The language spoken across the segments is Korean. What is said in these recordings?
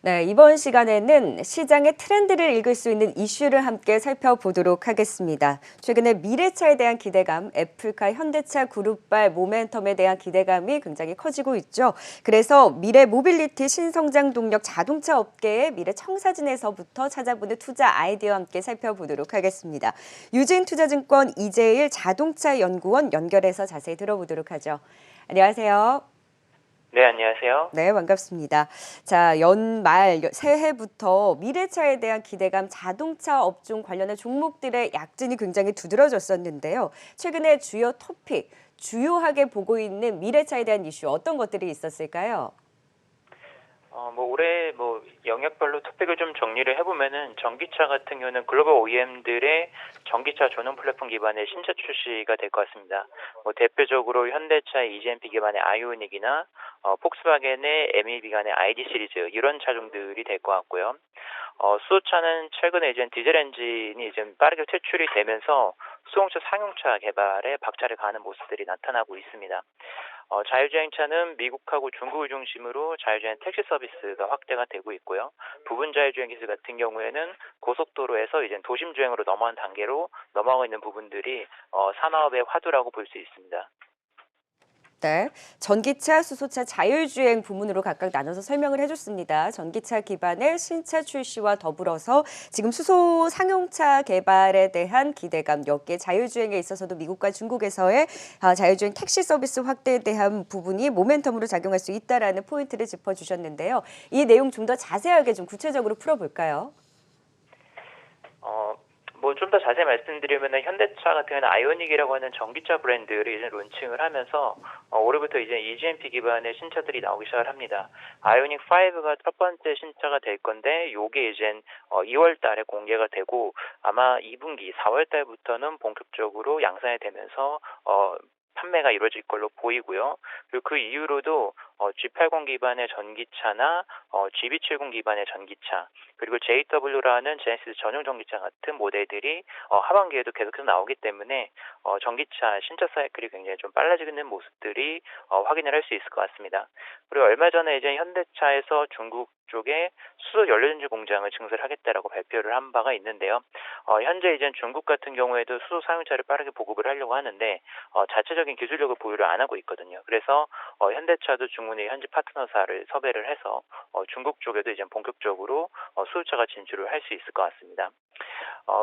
네, 이번 시간에는 시장의 트렌드를 읽을 수 있는 이슈를 함께 살펴보도록 하겠습니다. 최근에 미래차에 대한 기대감, 애플카, 현대차 그룹발 모멘텀에 대한 기대감이 굉장히 커지고 있죠. 그래서 미래 모빌리티 신성장 동력 자동차 업계의 미래 청사진에서부터 찾아보는 투자 아이디어와 함께 살펴보도록 하겠습니다. 유진투자증권 이재일 자동차 연구원 연결해서 자세히 들어보도록 하죠. 안녕하세요. 네, 안녕하세요. 네, 반갑습니다. 자, 연말 새해부터 미래차에 대한 기대감, 자동차 업종 관련한 종목들의 약진이 굉장히 두드러졌었는데요. 최근에 주요 토픽, 주요하게 보고 있는 미래차에 대한 이슈 어떤 것들이 있었을까요? 올해 영역별로 토픽을 좀 정리를 해보면은 전기차 같은 경우는 글로벌 OEM들의 전기차 전용 플랫폼 기반의 신차 출시가 될 것 같습니다. 대표적으로 현대차의 EGMP 기반의 아이오닉이나 폭스바겐의 MEB 기반의 ID 시리즈 이런 차종들이 될 것 같고요. 수소차는 최근에 이제 디젤 엔진이 이제 빠르게 퇴출이 되면서 수용차 상용차 개발에 박차를 가하는 모습들이 나타나고 있습니다. 자율주행차는 미국하고 중국을 중심으로 자율주행 택시 서비스가 확대가 되고 있고요. 부분 자율주행 기술 같은 경우에는 고속도로에서 이제 도심 주행으로 넘어간 단계로 넘어가고 있는 부분들이 산업의 화두라고 볼 수 있습니다. 네, 전기차, 수소차, 자율주행 부문으로 각각 나눠서 설명을 해줬습니다. 전기차 기반의 신차 출시와 더불어서 지금 수소 상용차 개발에 대한 기대감, 여기에 자율주행에 있어서도 미국과 중국에서의 자율주행 택시 서비스 확대에 대한 부분이 모멘텀으로 작용할 수 있다라는 포인트를 짚어주셨는데요. 이 내용 좀 더 자세하게 좀 구체적으로 풀어볼까요? 좀 더 자세히 말씀드리면은 현대차 같은 경우는 아이오닉이라고 하는 전기차 브랜드를 이제 론칭을 하면서 올해부터 이제 EGMP 기반의 신차들이 나오기 시작을 합니다. 아이오닉 5가 첫 번째 신차가 될 건데 요게 이제 2월 달에 공개가 되고 아마 2분기 4월 달부터는 본격적으로 양산이 되면서 판매가 이루어질 걸로 보이고요. 그리고 그 이후로도 G80 기반의 전기차나 GB70 기반의 전기차 그리고 JW라는 제네시스 전용 전기차 같은 모델들이 하반기에도 계속해서 나오기 때문에 전기차 신차 사이클이 굉장히 좀 빨라지는 모습들이 확인을 할 수 있을 것 같습니다. 그리고 얼마 전에 이제 현대차에서 중국 쪽에 수소 연료전지 공장을 증설을 하겠다라고 발표를 한 바가 있는데요. 현재 이제 중국 같은 경우에도 수소 사용차를 빠르게 보급을 하려고 하는데 자체적인 기술력을 보유를 안 하고 있거든요. 그래서 현대차도 중국의 현지 파트너사를 섭외를 해서 중국 쪽에도 이제 본격적으로 수소차가 진출을 할 수 있을 것 같습니다.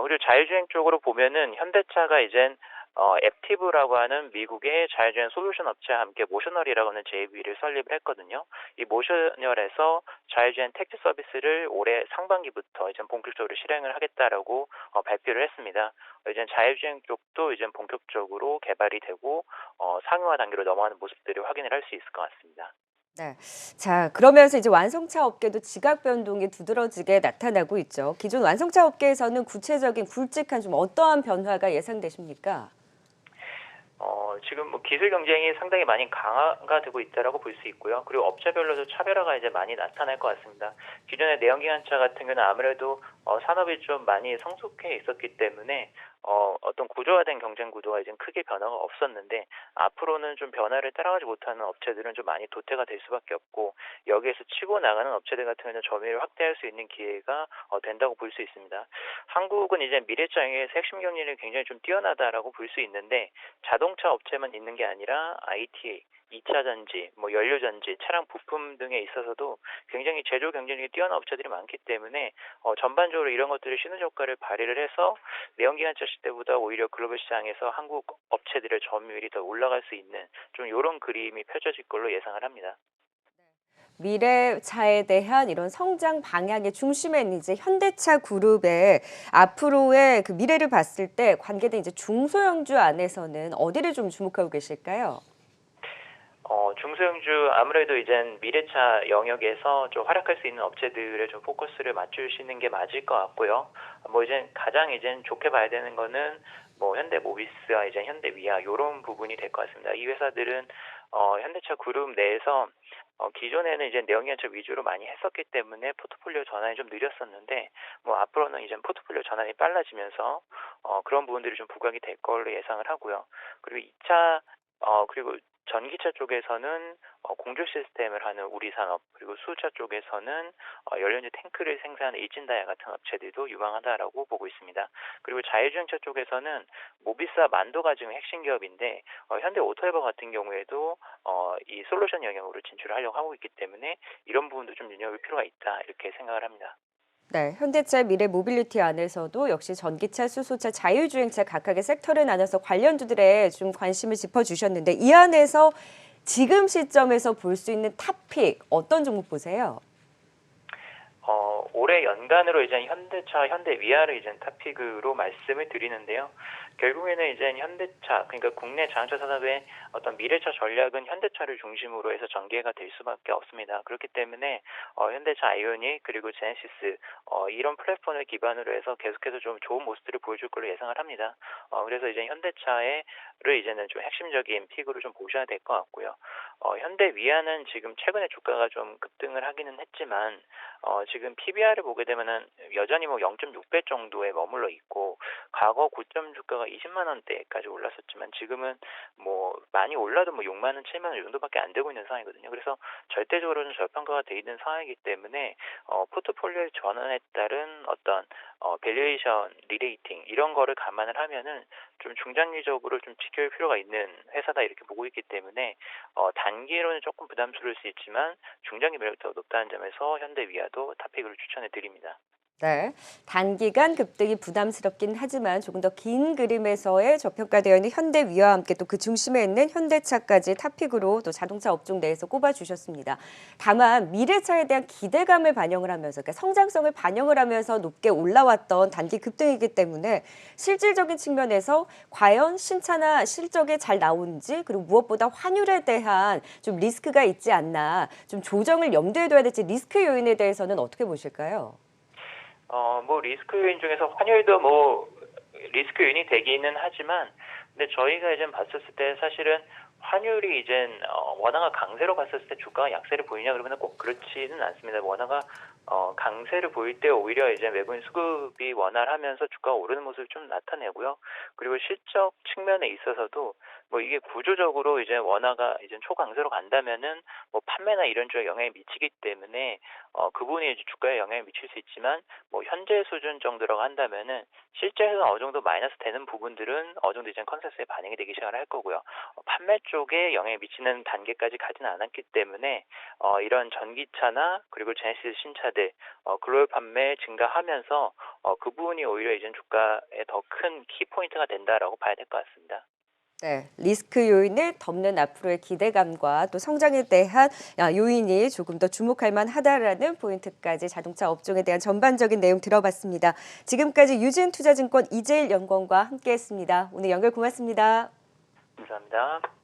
그리고 자율주행 쪽으로 보면은 현대차가 이젠 앱티브라고 하는 미국의 자율주행 솔루션 업체와 함께 모셔널이라고 하는 JV를 설립을 했거든요. 이 모셔널에서 자율주행 택시 서비스를 올해 상반기부터 이제 본격적으로 실행을 하겠다라고 발표를 했습니다. 이제 자율주행 쪽도 이제 본격적으로 개발이 되고 상용화 단계로 넘어가는 모습들을 확인을 할 수 있을 것 같습니다. 네. 자, 그러면서 이제 완성차 업계도 지각 변동이 두드러지게 나타나고 있죠. 기존 완성차 업계에서는 구체적인 굵직한 좀 어떠한 변화가 예상되십니까? 지금 기술 경쟁이 상당히 많이 강화가 되고 있다라고 볼 수 있고요. 그리고 업체별로도 차별화가 이제 많이 나타날 것 같습니다. 기존의 내연기관차 같은 경우는 아무래도 산업이 좀 많이 성숙해 있었기 때문에 어떤 구조화된 경쟁 구도가 이제 크게 변화가 없었는데 앞으로는 좀 변화를 따라가지 못하는 업체들은 좀 많이 도태가 될 수밖에 없고 여기에서 치고 나가는 업체들 같은 경우는 점유율을 확대할 수 있는 기회가 된다고 볼 수 있습니다. 한국은 이제 미래장에서 핵심 경쟁력이 굉장히 좀 뛰어나다라고 볼 수 있는데 자동차 업체만 있는 게 아니라 IT, 2차 전지, 연료 전지, 차량 부품 등에 있어서도 굉장히 제조 경쟁력이 뛰어난 업체들이 많기 때문에 전반적으로 이런 것들이 시너지 효과를 발휘를 해서 내연기관차 시대보다 오히려 글로벌 시장에서 한국 업체들의 점유율이 더 올라갈 수 있는 좀 이런 그림이 펼쳐질 걸로 예상을 합니다. 미래차에 대한 이런 성장 방향의 중심에 있는 이제 현대차 그룹의 앞으로의 그 미래를 봤을 때 관계된 이제 중소형주 안에서는 어디를 좀 주목하고 계실까요? 중소형주 아무래도 이젠 미래차 영역에서 좀 활약할 수 있는 업체들에 좀 포커스를 맞추시는 게 맞을 것 같고요. 이젠 가장 이젠 좋게 봐야 되는 거는 현대모비스와 이제 현대위아 요런 부분이 될 것 같습니다. 이 회사들은 현대차 그룹 내에서 기존에는 이제 내연기관차 위주로 많이 했었기 때문에 포트폴리오 전환이 좀 느렸었는데 앞으로는 이제 포트폴리오 전환이 빨라지면서 그런 부분들이 좀 부각이 될 걸로 예상을 하고요. 그리고 2차 그리고 전기차 쪽에서는 공조 시스템을 하는 우리산업, 그리고 수소차 쪽에서는 연료유 탱크를 생산하는 일진다이아 같은 업체들도 유망하다라고 보고 있습니다. 그리고 자율주행차 쪽에서는 모비스와 만도가 지금 핵심 기업인데 현대 오토에버 같은 경우에도 이 솔루션 영역으로 진출을 하려고 하고 있기 때문에 이런 부분도 좀 눈여볼 필요가 있다 이렇게 생각을 합니다. 네, 현대차 미래 모빌리티 안에서도 역시 전기차, 수소차, 자율주행차 각각의 섹터를 나눠서 관련주들에 좀 관심을 짚어주셨는데 이 안에서 지금 시점에서 볼 수 있는 탑픽 어떤 종목 보세요? 올해 연간으로 이제 현대차, 현대위아를 이제 탑픽으로 말씀을 드리는데요. 결국에는 이제 현대차, 그러니까 국내 자동차 산업의 어떤 미래차 전략은 현대차를 중심으로 해서 전개가 될 수밖에 없습니다. 그렇기 때문에 현대차 아이오닉 그리고 제네시스 이런 플랫폼을 기반으로 해서 계속해서 좀 좋은 모습들을 보여줄 걸로 예상을 합니다. 그래서 이제 현대차를 이제는 좀 핵심적인 픽으로 좀 보셔야 될 것 같고요. 현대위아는 지금 최근에 주가가 좀 급등을 하기는 했지만 지금 PBR을 보게 되면은 여전히 뭐 0.6배 정도에 머물러 있고 과거 고점 주가가 20만 원대까지 올랐었지만 지금은 뭐 많이 올라도 뭐 6만 원, 7만 원 정도밖에 안 되고 있는 상황이거든요. 그래서 절대적으로는 저평가가 돼 있는 상황이기 때문에 포트폴리오의 전환에 따른 어떤 밸류에이션 리레이팅 이런 거를 감안을 하면은 좀 중장기적으로 좀 지켜볼 필요가 있는 회사다 이렇게 보고 있기 때문에 단기로는 조금 부담스러울 수 있지만 중장기 매력이 더 높다는 점에서 현대위아도 탑픽으로 추천해 드립니다. 네, 단기간 급등이 부담스럽긴 하지만 조금 더 긴 그림에서의 저평가되어 있는 현대위와 함께 또 그 중심에 있는 현대차까지 탑픽으로 또 자동차 업종 내에서 꼽아주셨습니다. 다만 미래차에 대한 기대감을 반영을 하면서 그러니까 성장성을 반영을 하면서 높게 올라왔던 단기 급등이기 때문에 실질적인 측면에서 과연 신차나 실적이 잘 나오는지 그리고 무엇보다 환율에 대한 좀 리스크가 있지 않나 좀 조정을 염두에 둬야 될지 리스크 요인에 대해서는 어떻게 보실까요? 뭐 리스크 요인 중에서 환율도 뭐 리스크 요인이 되기는 하지만 근데 저희가 이제 봤었을 때 사실은 환율이 이젠 원화가 강세로 갔었을 때 주가가 약세를 보이냐 그러면 꼭 그렇지는 않습니다. 원화가 강세를 보일 때 오히려 이제 외국인 수급이 원활하면서 주가가 오르는 모습을 좀 나타내고요. 그리고 실적 측면에 있어서도 뭐 이게 구조적으로 이제 원화가 이제 초강세로 간다면은 뭐 판매나 이런 쪽에 영향이 미치기 때문에 그 부분이 이제 주가에 영향을 미칠 수 있지만 뭐 현재 수준 정도라고 한다면은 실제로 어느 정도 마이너스 되는 부분들은 어느 정도 이제 컨센서스에 반영이 되기 시작을 할 거고요. 판매 쪽에 영향을 미치는 단계까지 가지는 않았기 때문에 이런 전기차나 그리고 제네시스 신차들 글로벌 판매 증가하면서 그 부분이 오히려 이제 주가에 더 큰 키포인트가 된다라고 봐야 될 것 같습니다. 네, 리스크 요인을 덮는 앞으로의 기대감과 또 성장에 대한 요인이 조금 더 주목할 만하다라는 포인트까지 자동차 업종에 대한 전반적인 내용 들어봤습니다. 지금까지 유진투자증권 이재일 연구원과 함께했습니다. 오늘 연결 고맙습니다. 감사합니다.